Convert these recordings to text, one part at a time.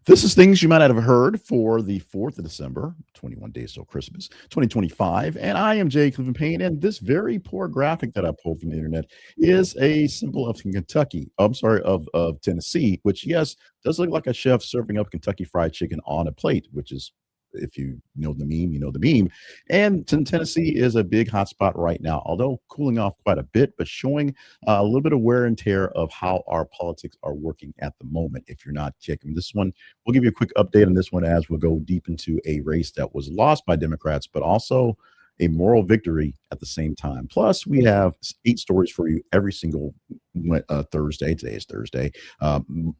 This is things you might not have heard for the 4th of December, 21 days till Christmas, 2025. And I am Jay Cleveland Payne. And this very poor graphic that I pulled from the internet is a symbol of Kentucky. I'm sorry, of Tennessee, which, yes, does look like a chef serving up Kentucky Fried Chicken on a plate, which is, if you know the meme, you know the meme. And Tennessee is a big hotspot right now, although cooling off quite a bit, but showing a little bit of wear and tear of how our politics are working at the moment. If you're not checking this one, we'll give you a quick update on this one as we'll go deep into a race that was lost by Democrats, but also a moral victory at the same time. Plus, we have 8 stories for you every single Thursday. Today is Thursday.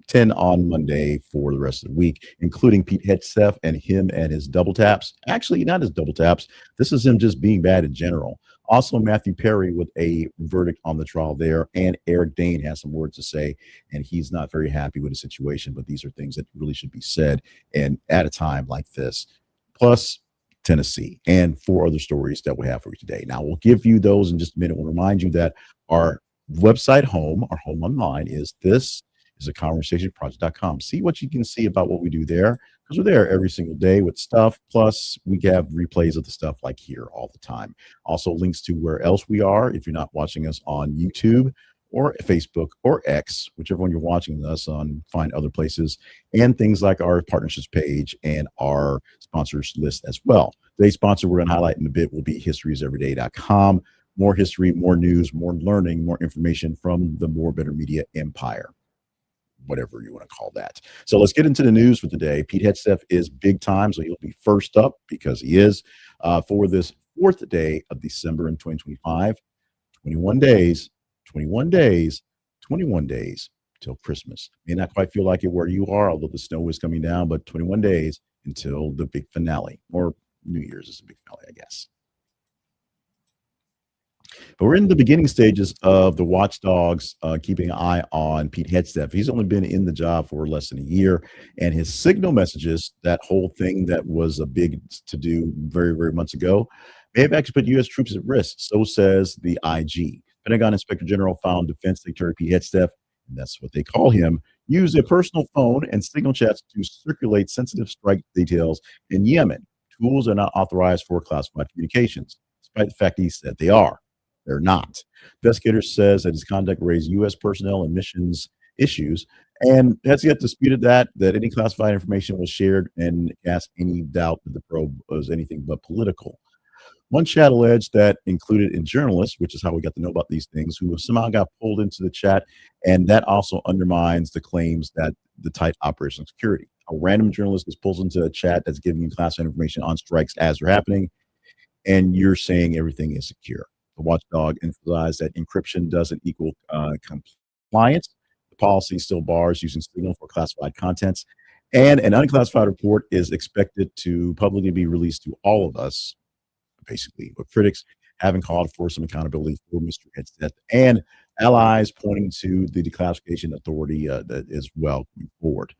10 on Monday for the rest of the week, including Pete Hegseth and him and his double taps. Actually, not his double taps. This is him just being bad in general. Also, Matthew Perry with a verdict on the trial there, and Eric Dane has some words to say, and he's not very happy with the situation, but these are things that really should be said, and at a time like this. Plus, Tennessee, and 4 other stories that we have for you today. Now, we'll give you those in just a minute. We'll remind you that our website home, our home online, is this is a conversationproject.com. See what you can see about what we do there, because we're there every single day with stuff. Plus, we have replays of the stuff like here all the time. Also, links to where else we are if you're not watching us on YouTube or Facebook or X, whichever one you're watching us on, find other places, and things like our partnerships page and our sponsors list as well. Today's sponsor we're going to highlight in a bit will be historieseveryday.com. More history, more news, more learning, more information from the More Better Media empire, whatever you want to call that. So let's get into the news for today. Pete Hegseth is big time, so he'll be first up because he is for this 4th day of December in 2025. 21 days, 21 days, 21 days till Christmas. May not quite feel like it where you are, although the snow is coming down, but 21 days until the big finale, or New Year's is a big finale, I guess. But we're in the beginning stages of the Watchdogs keeping an eye on Pete Hegseth. He's only been in the job for less than a year, and his signal messages, that whole thing that was a big to do very, very months ago, may have actually put U.S. troops at risk. So says the IG. Pentagon Inspector General found Defense Secretary Pete Hegseth, and that's what they call him, used a personal phone and signal chats to circulate sensitive strike details in Yemen. Tools are not authorized for classified communications, despite the fact he said they are. They're not. Investigators says that his conduct raised U.S. personnel and missions issues, and has yet disputed that any classified information was shared, and cast any doubt that the probe was anything but political. One chat alleged that included in journalists, which is how we got to know about these things, who somehow got pulled into the chat, and that also undermines the claims that the tight operational security. A random journalist gets pulled into a chat that's giving you classified information on strikes as they're happening, and you're saying everything is secure. The watchdog emphasized that encryption doesn't equal compliance. The policy still bars using Signal for classified contents, and an unclassified report is expected to publicly be released to all of us, basically, with critics having called for some accountability for Mr. Hegseth, and allies pointing to the declassification authority that is well moving forward.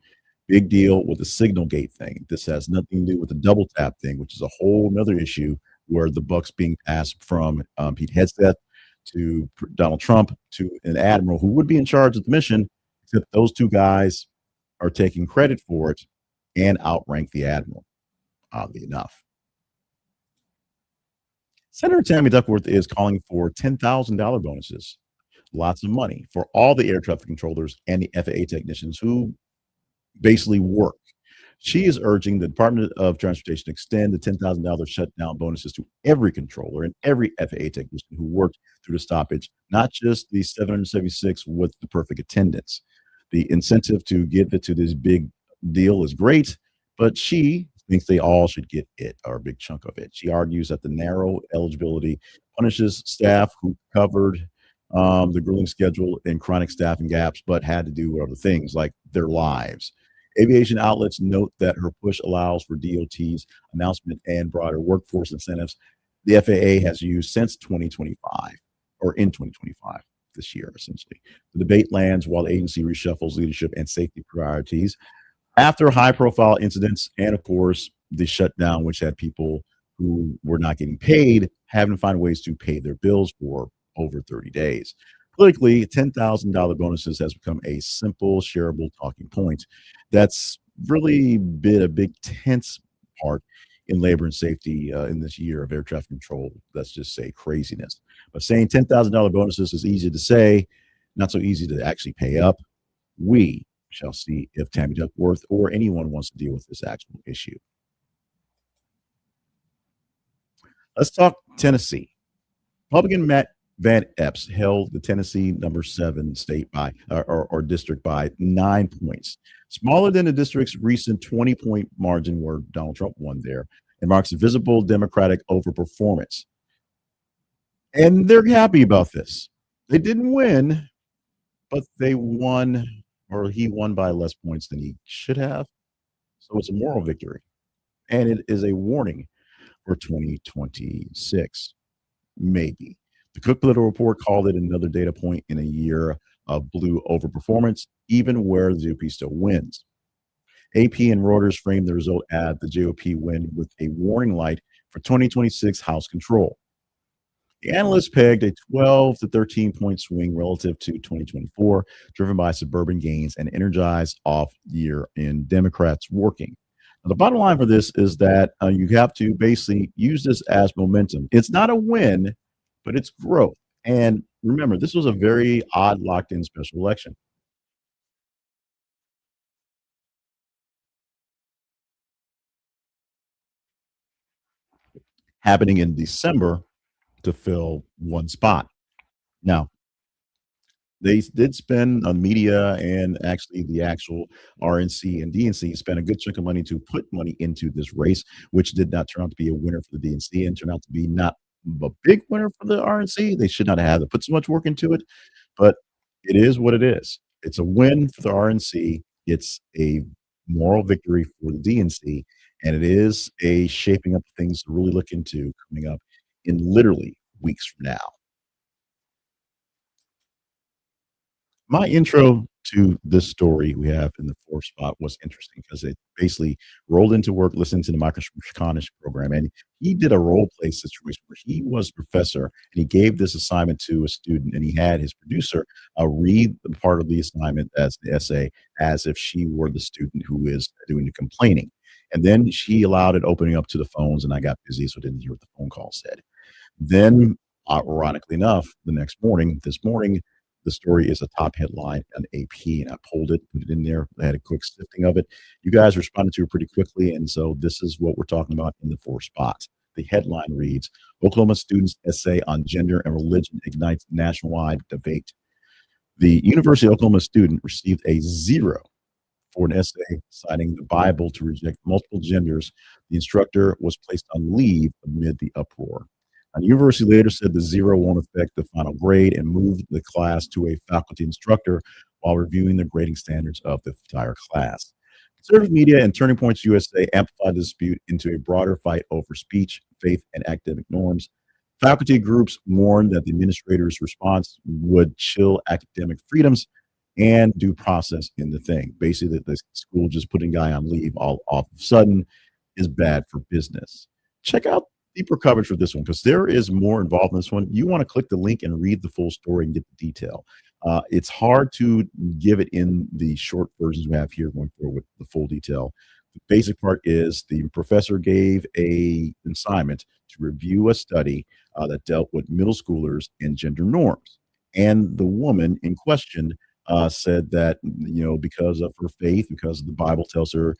Big deal with the Signal Gate thing. This has nothing to do with the double tap thing, which is a whole nother issue where the buck's being passed from Pete Hegseth to Donald Trump to an admiral who would be in charge of the mission, except those two guys are taking credit for it and outrank the admiral, oddly enough. Senator Tammy Duckworth is calling for $10,000 bonuses, lots of money, for all the air traffic controllers and the FAA technicians who basically work. She is urging the Department of Transportation to extend the $10,000 shutdown bonuses to every controller and every FAA technician who worked through the stoppage, not just the 776 with the perfect attendance. The incentive to give it to this big deal is great, but she thinks they all should get it, or a big chunk of it. She argues that the narrow eligibility punishes staff who covered the grueling schedule and chronic staffing gaps, but had to do other things like their lives. Aviation outlets note that her push allows for DOT's announcement and broader workforce incentives the FAA has used since 2025, or in 2025, this year, essentially. The debate lands while the agency reshuffles leadership and safety priorities after high-profile incidents, and of course, the shutdown, which had people who were not getting paid having to find ways to pay their bills for over 30 days. Politically, $10,000 bonuses has become a simple, shareable talking point that's really been a big tense part in labor and safety in this year of air traffic control. Let's just say craziness. But saying $10,000 bonuses is easy to say, not so easy to actually pay up. We shall see if Tammy Duckworth or anyone wants to deal with this actual issue. Let's talk Tennessee. Republican Matt Van Epps held the Tennessee number 7 state by or district by 9 points, smaller than the district's recent 20-point margin where Donald Trump won there. It marks visible Democratic overperformance. And they're happy about this. They didn't win, but they won, or he won by less points than he should have. So it's a moral victory. And it is a warning for 2026. Maybe. The Cook Political Report called it another data point in a year of blue overperformance, even where the GOP still wins. AP and Reuters framed the result at the GOP win with a warning light for 2026 House control. The analysts pegged a 12 to 13-point swing relative to 2024, driven by suburban gains and energized off year in Democrats working. Now, the bottom line for this is that you have to basically use this as momentum. It's not a win, but it's growth. And remember, this was a very odd locked in special election happening in December to fill one spot. Now, they did spend on media and actually the actual RNC and DNC spent a good chunk of money to put money into this race, which did not turn out to be a winner for the DNC and turned out to be not a big winner for the RNC. They should not have had to put so much work into it, but it is what it is. It's a win for the RNC. It's a moral victory for the DNC, and it is a shaping up things to really look into coming up in literally weeks from now. My intro to this story we have in the fourth spot was interesting because it basically rolled into work listening to the Michael Shkonish program, and he did a role play situation where he was a professor and he gave this assignment to a student, and he had his producer read the part of the assignment as the essay as if she were the student who is doing the complaining. And then she allowed it opening up to the phones, and I got busy, so I didn't hear what the phone call said. Then, ironically enough, this morning, the story is a top headline on AP, and I pulled it, put it in there. I had a quick sifting of it. You guys responded to it pretty quickly, and so this is what we're talking about in the four spots. The headline reads, Oklahoma students' essay on gender and religion ignites nationwide debate. The University of Oklahoma student received a 0 for an essay citing the Bible to reject multiple genders. The instructor was placed on leave amid the uproar. The university later said the 0 won't affect the final grade and moved the class to a faculty instructor while reviewing the grading standards of the entire class. Conservative media and Turning Points USA amplified the dispute into a broader fight over speech, faith, and academic norms. Faculty groups warned that the administrator's response would chill academic freedoms and due process in the thing. Basically, that the school just putting a guy on leave all of a sudden is bad for business. Check out deeper coverage for this one because there is more involved in this one. You want to click the link and read the full story and get the detail. It's hard to give it in the short versions we have here going forward with the full detail. The basic part is the professor gave a assignment to review a study that dealt with middle schoolers and gender norms. And the woman in question said that, because of her faith, because the Bible tells her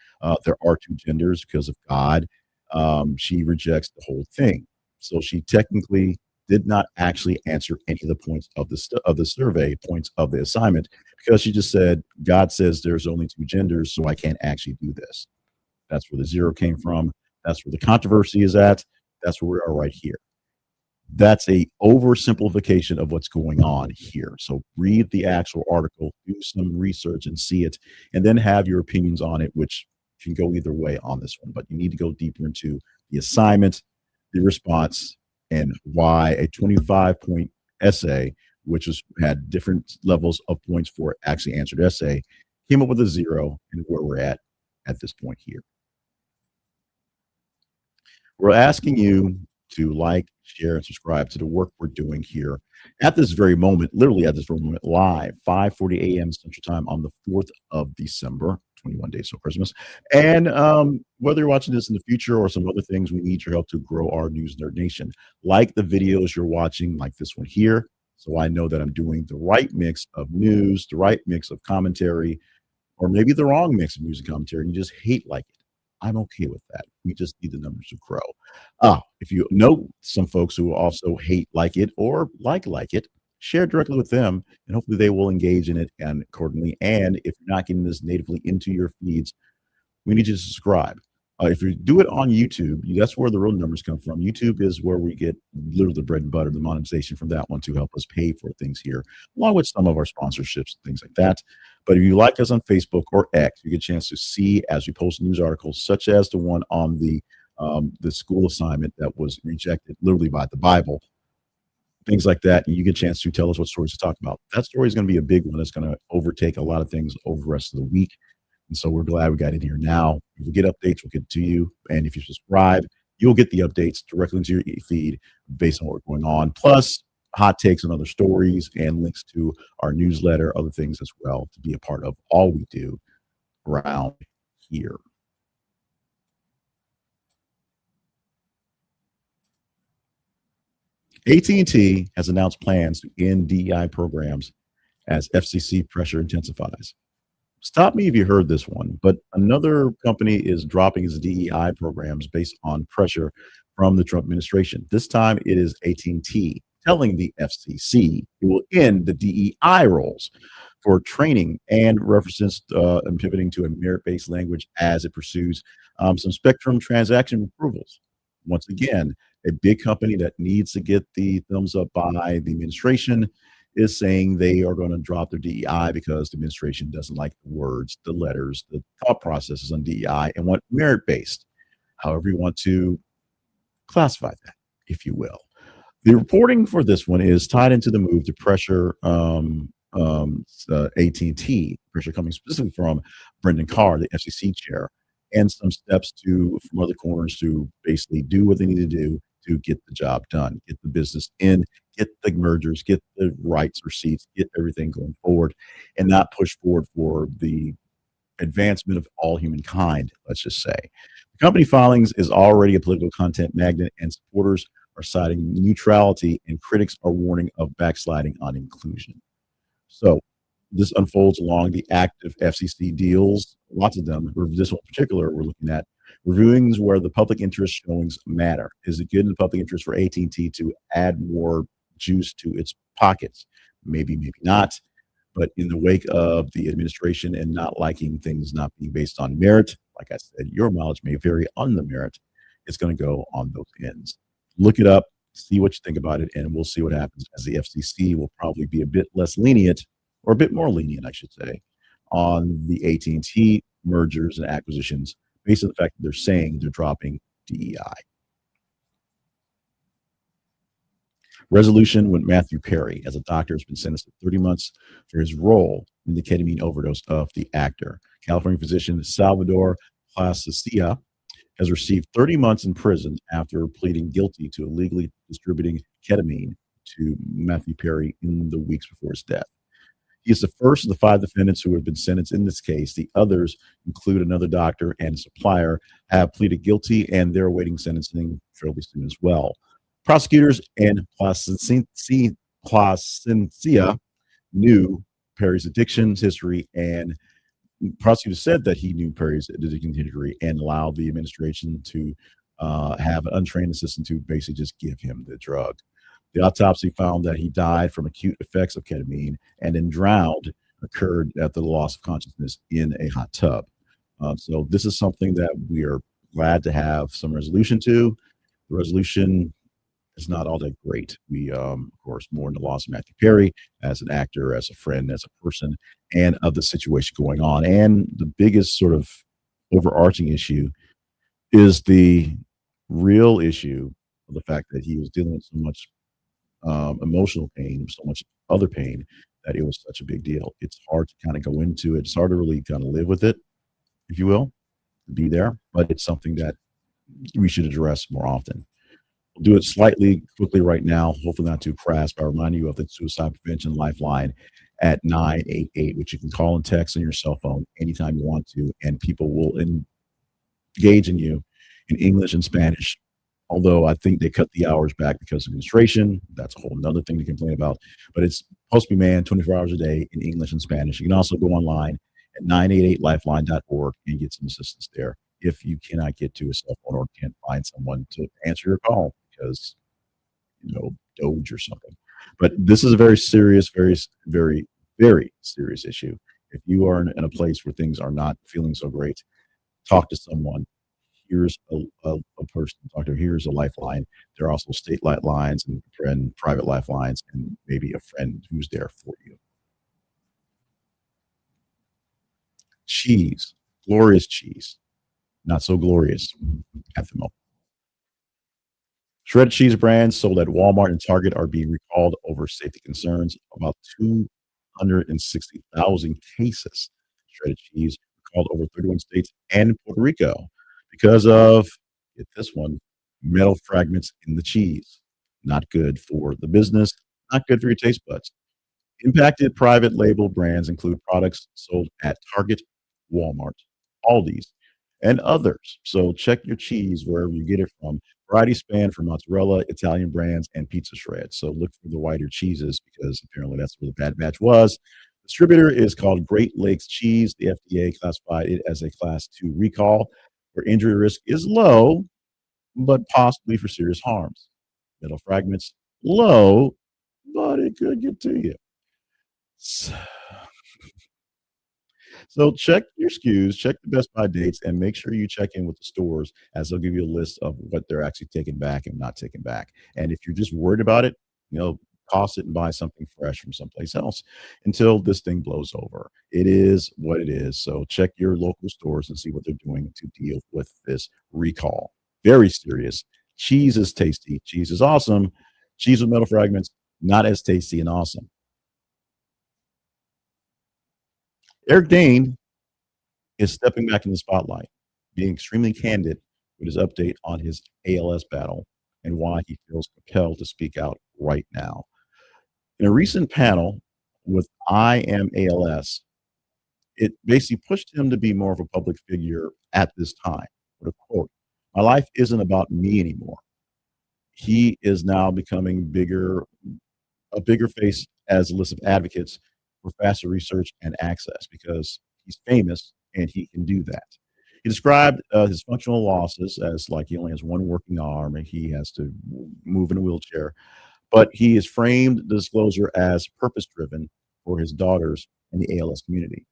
there are two genders, because of God, she rejects the whole thing. So she technically did not actually answer any of the points of the survey points of the assignment because she just said God says there's only two genders, so I can't actually do this. That's where the 0 came from. That's where the controversy is at. That's where we are right here. That's a oversimplification of what's going on here. So read the actual article, do some research and see it, and then have your opinions on it, which can go either way on this one. But you need to go deeper into the assignment, the response, and why a 25-point essay, which had different levels of points for actually answered essay, came up with a 0 and where we're at this point here. We're asking you to like, share, and subscribe to the work we're doing here at this very moment, literally at this very moment, live, 5:40 a.m. Central Time on the 4th of December, 21 Days Till Christmas. And whether you're watching this in the future or some other things, we need your help to grow our News Nerd Nation. Like the videos you're watching, like this one here, so I know that I'm doing the right mix of news, the right mix of commentary, or maybe the wrong mix of news and commentary, and you just hate like it. I'm okay with that. We just need the numbers to grow. If you know some folks who also hate like it or like it, share directly with them, and hopefully they will engage in it and accordingly. And if you're not getting this natively into your feeds, we need you to subscribe. If you do it on YouTube, that's where the real numbers come from. YouTube is where we get literally the bread and butter, the monetization from that one to help us pay for things here, along with some of our sponsorships, things like that. But if you like us on Facebook or X, you get a chance to see as we post news articles, such as the one on the school assignment that was rejected literally by the Bible, things like that. And you get a chance to tell us what stories to talk about. That story is going to be a big one that's going to overtake a lot of things over the rest of the week. And so we're glad we got in here now. If we get updates, we'll get it to you. And if you subscribe, you'll get the updates directly into your feed based on what's going on, plus hot takes on other stories and links to our newsletter, other things as well to be a part of all we do around here. AT&T has announced plans to end DEI programs as FCC pressure intensifies. Stop me if you heard this one, but another company is dropping its DEI programs based on pressure from the Trump administration. This time it is AT&T telling the FCC it will end the DEI roles for training and references and pivoting to a merit-based language as it pursues some spectrum transaction approvals. Once again, a big company that needs to get the thumbs up by the administration is saying they are going to drop their DEI because the administration doesn't like the words, the letters, the thought processes on DEI and want merit-based, however you want to classify that, if you will. The reporting for this one is tied into the move to pressure AT&T, pressure coming specifically from Brendan Carr, the FCC chair, and some steps from other corners to basically do what they need to do to get the job done, get the business in, get the mergers, get the rights receipts, get everything going forward, and not push forward for the advancement of all humankind, let's just say. The company filings is already a political content magnet, and supporters are citing neutrality, and critics are warning of backsliding on inclusion. So this unfolds along the active FCC deals, lots of them. This one in particular we're looking at, reviewing where the public interest showings matter. Is it good in the public interest for AT&T to add more juice to its pockets? Maybe, maybe not. But in the wake of the administration and not liking things not being based on merit, like I said, your mileage may vary on the merit. It's going to go on those ends. Look it up, see what you think about it, and we'll see what happens, as the FCC will probably be a bit less lenient, or a bit more lenient, I should say, on the AT&T mergers and acquisitions based on the fact that they're saying they're dropping DEI. Resolution with Matthew Perry, as a doctor, has been sentenced to 30 months for his role in the ketamine overdose of the actor. California physician Salvador Plasencia has received 30 months in prison after pleading guilty to illegally distributing ketamine to Matthew Perry in the weeks before his death. He is the first of the 5 defendants who have been sentenced in this case. The others include another doctor and supplier, have pleaded guilty, and they're awaiting sentencing fairly soon as well. Prosecutors and Plasencia knew Perry's addictions history, and prosecutors said that he knew Perry's addiction history and allowed the administration to have an untrained assistant to basically just give him the drug. The autopsy found that he died from acute effects of ketamine, and then drowned occurred at the loss of consciousness in a hot tub. So this is something that we are glad to have some resolution to. The resolution is not all that great. We, of course, mourn the loss of Matthew Perry as an actor, as a friend, as a person, and of the situation going on. And the biggest sort of overarching issue is the real issue of the fact that he was dealing with so much emotional pain, so much other pain, that it was such a big deal. It's hard to kind of go into it. It's hard to really kind of live with it, if you will, be there, but it's something that we should address more often. We'll do it slightly quickly right now, hopefully not too crass, but I'll remind you of the Suicide Prevention Lifeline at 988, which you can call and text on your cell phone anytime you want to, and people will engage in you in English and Spanish. Although I think they cut the hours back because of administration. That's a whole nother thing to complain about. But it's supposed to be manned 24 hours a day in English and Spanish. You can also go online at 988lifeline.org and get some assistance there if you cannot get to a cell phone or can't find someone to answer your call because, Doge or something. But this is a very serious, very, very serious issue. If you are in a place where things are not feeling so great, talk to someone. Here's a person to talk to. Here's a lifeline. There are also state lines and private lifelines, and maybe a friend who's there for you. Cheese, glorious cheese, not so glorious at the moment. Shredded cheese brands sold at Walmart and Target are being recalled over safety concerns. About 260,000 cases of shredded cheese recalled over 31 states and Puerto Rico because of, get this one, metal fragments in the cheese. Not good for the business, not good for your taste buds. Impacted private label brands include products sold at Target, Walmart, Aldi's, and others. So check your cheese wherever you get it from. Variety span for mozzarella, Italian brands, and pizza shreds. So look for the whiter cheeses because apparently that's where the bad batch was. Distributor is called Great Lakes Cheese. The FDA classified it as a class 2 recall where injury risk is low, but possibly for serious harms. Metal fragments, low, but it could get to you. So check your SKUs, check the Best Buy dates, and make sure you check in with the stores as they'll give you a list of what they're actually taking back and not taking back. And if you're just worried about it, toss it and buy something fresh from someplace else until this thing blows over. It is what it is. So check your local stores and see what they're doing to deal with this recall. Very serious. Cheese is tasty. Cheese is awesome. Cheese with metal fragments, not as tasty and awesome. Eric Dane is stepping back in the spotlight, being extremely candid with his update on his ALS battle and why he feels compelled to speak out right now. In a recent panel with I Am ALS, it basically pushed him to be more of a public figure at this time. With a quote, "My life isn't about me anymore." He is now becoming a bigger face as a list of advocates for faster research and access because he's famous and he can do that. He described his functional losses as like he only has one working arm and he has to move in a wheelchair, but he has framed the disclosure as purpose driven for his daughters and the ALS community.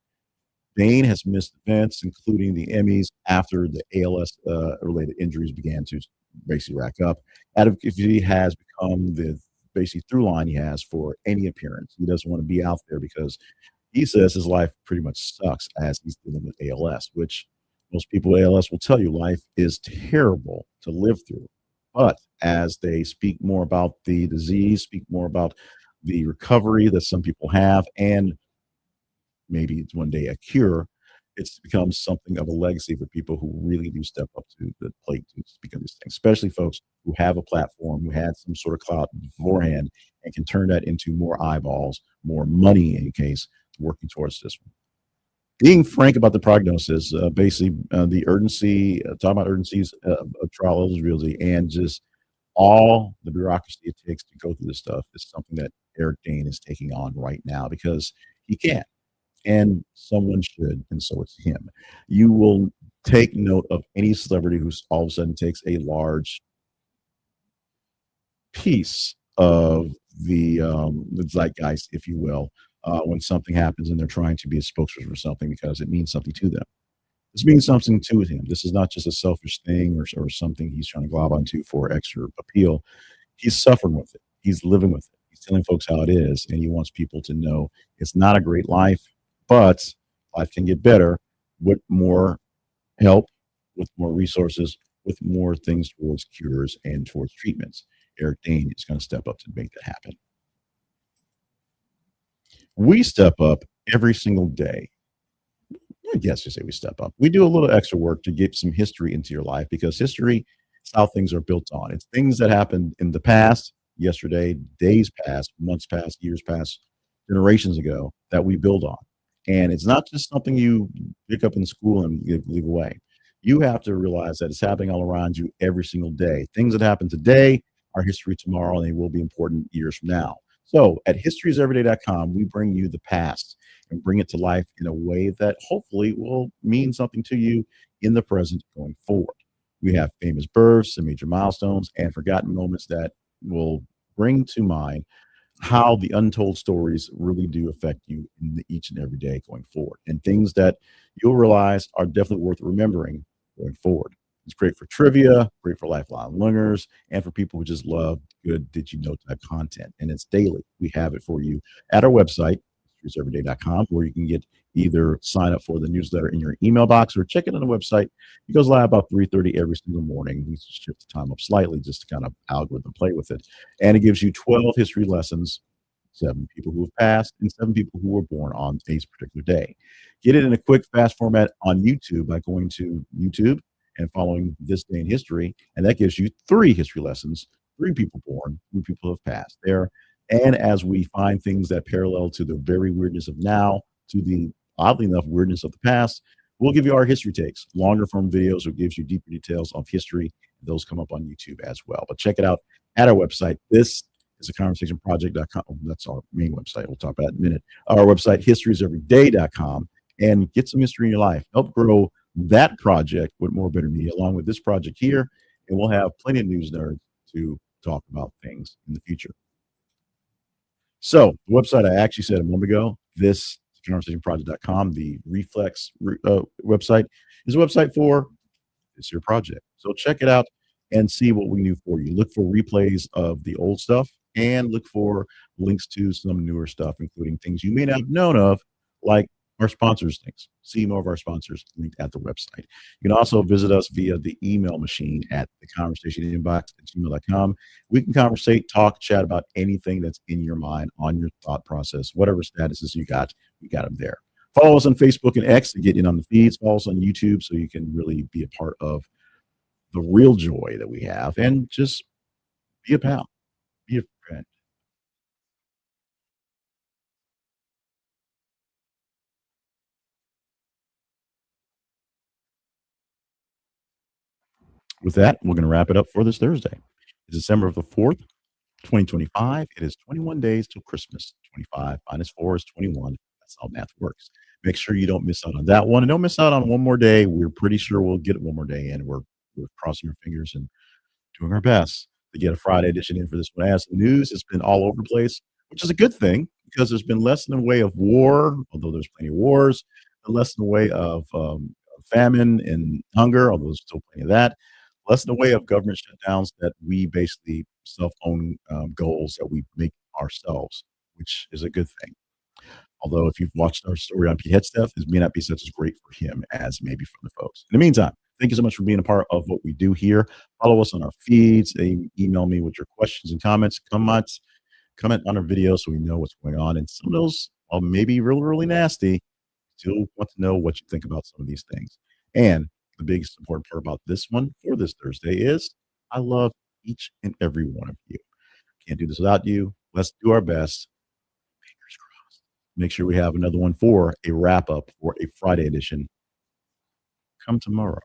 Dane has missed events, including the Emmys, after the ALS related injuries began to basically rack up. Advocacy has become the basic through line he has for any appearance. He doesn't want to be out there because he says his life pretty much sucks as he's dealing with ALS, which most people with ALS will tell you life is terrible to live through. But as they speak more about the disease, speak more about the recovery that some people have, and maybe it's one day a cure, it's become something of a legacy for people who really do step up to the plate to speak of these things, especially folks who have a platform, who had some sort of clout beforehand and can turn that into more eyeballs, more money in case working towards this one. Being frank about the prognosis, basically the urgency, talking about urgencies of trial eligibility, and just all the bureaucracy it takes to go through this stuff is something that Eric Dane is taking on right now because he can and someone should, and so it's him. You will take note of any celebrity who's all of a sudden takes a large piece of the zeitgeist, if you will, when something happens and they're trying to be a spokesperson for something because it means something to them. This means something to him. This is not just a selfish thing or something he's trying to glob onto for extra appeal. He's suffering with it. He's living with it. He's telling folks how it is, and he wants people to know it's not a great life, but life can get better with more help, with more resources, with more things towards cures and towards treatments. Eric Dane is going to step up to make that happen. We step up every single day. I guess you say we step up. We do a little extra work to get some history into your life because history is how things are built on. It's things that happened in the past, yesterday, days past, months past, years past, generations ago that we build on. And it's not just something you pick up in school and leave away. You have to realize that it's happening all around you every single day. Things that happen today are history tomorrow, and they will be important years from now. So at historieseveryday.com, we bring you the past and bring it to life in a way that hopefully will mean something to you in the present going forward. We have famous births and major milestones and forgotten moments that will bring to mind how the untold stories really do affect you in each and every day going forward, and things that you'll realize are definitely worth remembering going forward. It's great for trivia, great for lifelong learners, and for people who just love good did you know type content. And it's daily. We have it for you at our website, everyday.com, where you can get either sign up for the newsletter in your email box or check it on the website. It goes live about 3:30 every single morning. We shift the time up slightly just to kind of algorithm play with it. And it gives you 12 history lessons, 7 people who have passed, and 7 people who were born on a particular day. Get it in a quick, fast format on YouTube by going to YouTube and following this day in history. And that gives you 3 history lessons, 3 people born, 3 people who have passed there. And as we find things that parallel to the very weirdness of now, to the oddly enough weirdness of the past, we'll give you our history takes, longer form videos, that gives you deeper details of history. Those come up on YouTube as well. But check it out at our website. This is a conversationproject.com. Oh, that's our main website. We'll talk about it in a minute. Our website, historieseveryday.com, and get some history in your life. Help grow that project with more better media, along with this project here. And we'll have plenty of news nerds to talk about things in the future. So the website I actually said a moment ago, this conversationproject.com, the Reflex website, is a website for it's your project. So check it out and see what we do for you. Look for replays of the old stuff and look for links to some newer stuff, including things you may not have known of, like our sponsors things. See more of our sponsors linked at the website. You can also visit us via the email machine at the conversation inbox at gmail.com. We can conversate, talk, chat about anything that's in your mind, on your thought process, whatever statuses you got, we got them there. Follow us on Facebook and X to get in on the feeds. Follow us on YouTube so you can really be a part of the real joy that we have, and just be a pal, be a friend. With that, we're going to wrap it up for this Thursday. It's December of the 4th, 2025. It is 21 days till Christmas. 25 minus 4 is 21. That's how math works. Make sure you don't miss out on that one, and don't miss out on one more day. We're pretty sure we'll get one more day in. We're crossing our fingers and doing our best to get a Friday edition in for this one. As the news has been all over the place, which is a good thing because there's been less in the way of war, although there's plenty of wars, and less in the way of famine and hunger, although there's still plenty of that, less in the way of government shutdowns that we basically self-own goals that we make ourselves, which is a good thing. Although if you've watched our story on Pete Hegseth, it may not be such as great for him as maybe for the folks. In the meantime, thank you so much for being a part of what we do here. Follow us on our feeds. Email me with your questions and comments. Comment on our videos so we know what's going on. And some of those are maybe really, really nasty. Still want to know what you think about some of these things. And the biggest important part about this one for this Thursday is I love each and every one of you. Can't do this without you. Let's do our best. Fingers crossed. Make sure we have another one for a wrap up for a Friday edition come tomorrow.